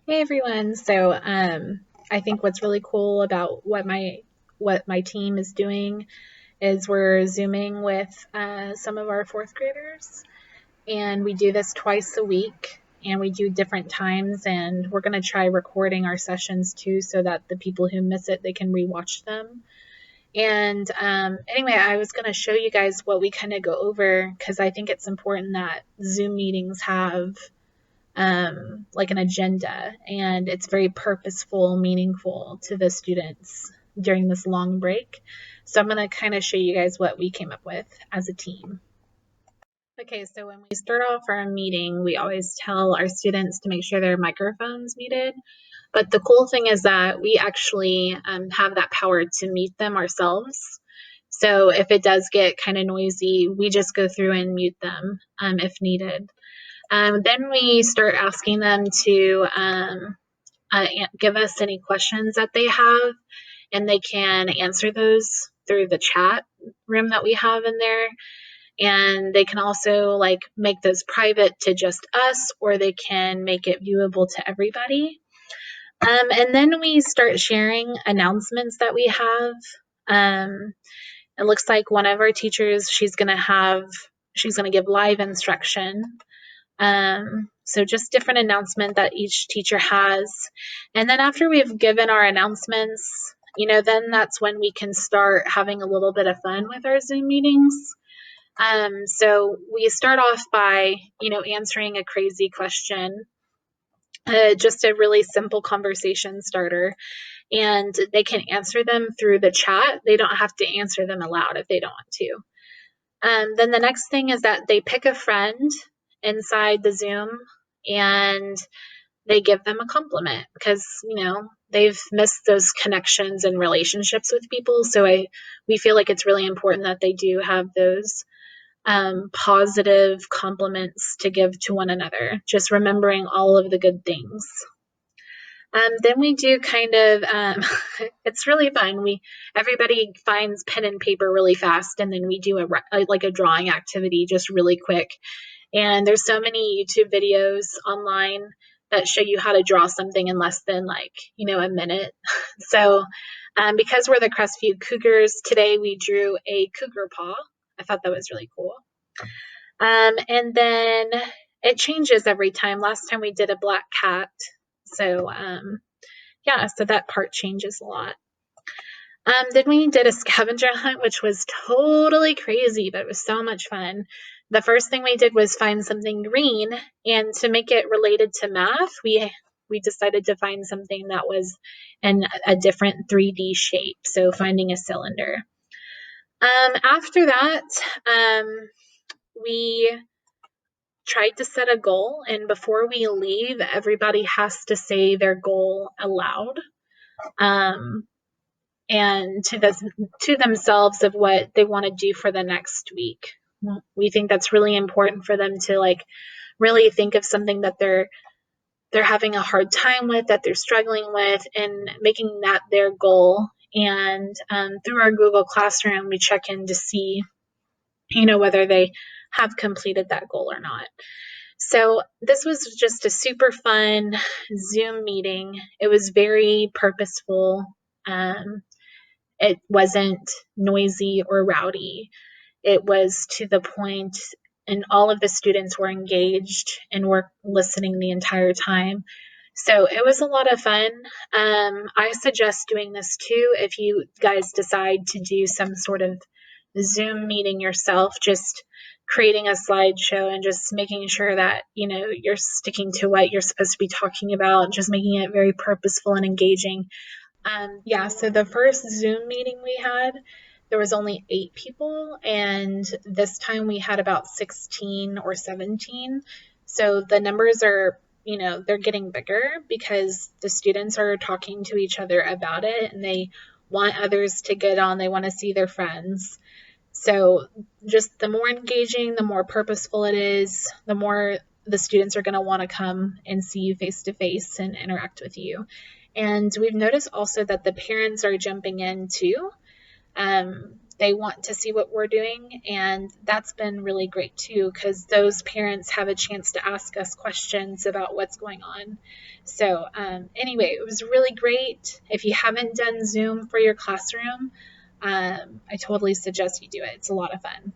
Hey everyone. I think what's really cool about what my team is doing is we're Zooming with some of our fourth graders, and we do this twice a week, and we do different times, and we're going to try recording our sessions too, so that the people who miss it they can rewatch them. And anyway, I was going to show you guys what we kind of go over because I think it's important that Zoom meetings have like an agenda, and it's very purposeful, meaningful to the students during this long break. So I'm going to kind of show you guys what we came up with as a team. Okay, so when we start off our meeting, we always tell our students to make sure their microphone's muted. But the cool thing is that we actually have that power to mute them ourselves. So if it does get kind of noisy, we just go through and mute them if needed. Then we start asking them to give us any questions that they have, and they can answer those through the chat room that we have in there. And they can also like make those private to just us, or they can make it viewable to everybody. And then we start sharing announcements that we have. It looks like one of our teachers, she's going to give live instruction. So just different announcement that each teacher has. And then after we've given our announcements, then that's when we can start having a little bit of fun with our Zoom meetings. So we start off by, answering a crazy question, just a really simple conversation starter. And they can answer them through the chat. They don't have to answer them aloud if they don't want to. Then the next thing is that they pick a friend inside the Zoom and they give them a compliment because, they've missed those connections and relationships with people. So we feel like it's really important that they do have those positive compliments to give to one another, just remembering all of the good things. Then we do kind of, it's really fun. Everybody finds pen and paper really fast, and then we do a drawing activity just really quick. And there's so many YouTube videos online that show you how to draw something in less than a minute. So because we're the Crestview Cougars, today we drew a cougar paw. I thought that was really cool. And then it changes every time. Last time we did a black cat. So so that part changes a lot. Then we did a scavenger hunt, which was totally crazy, but it was so much fun. The first thing we did was find something green, and to make it related to math, we decided to find something that was in a different 3D shape, so finding a cylinder. After that, we tried to set a goal, and before we leave, everybody has to say their goal aloud. And to themselves of what they want to do for the next week. We think that's really important for them to really think of something that they're having a hard time with, that they're struggling with, and making that their goal. And through our Google Classroom, we check in to see, whether they have completed that goal or not. So this was just a super fun Zoom meeting. It was very purposeful. It wasn't noisy or rowdy. It was to the point, and all of the students were engaged and were listening the entire time. So it was a lot of fun. I suggest doing this too if you guys decide to do some sort of Zoom meeting yourself, just creating a slideshow and just making sure that, you're sticking to what you're supposed to be talking about, just making it very purposeful and engaging. So the first Zoom meeting we had, there was only 8 people, and this time we had about 16 or 17. So the numbers are, they're getting bigger because the students are talking to each other about it, and they want others to get on. They want to see their friends. So just the more engaging, the more purposeful it is, the more the students are going to want to come and see you face to face and interact with you. And we've noticed also that the parents are jumping in too. they want to see what we're doing, and that's been really great too, because those parents have a chance to ask us questions about what's going on. So anyway, it was really great. If you haven't done Zoom for your classroom, I totally suggest you do it. It's a lot of fun.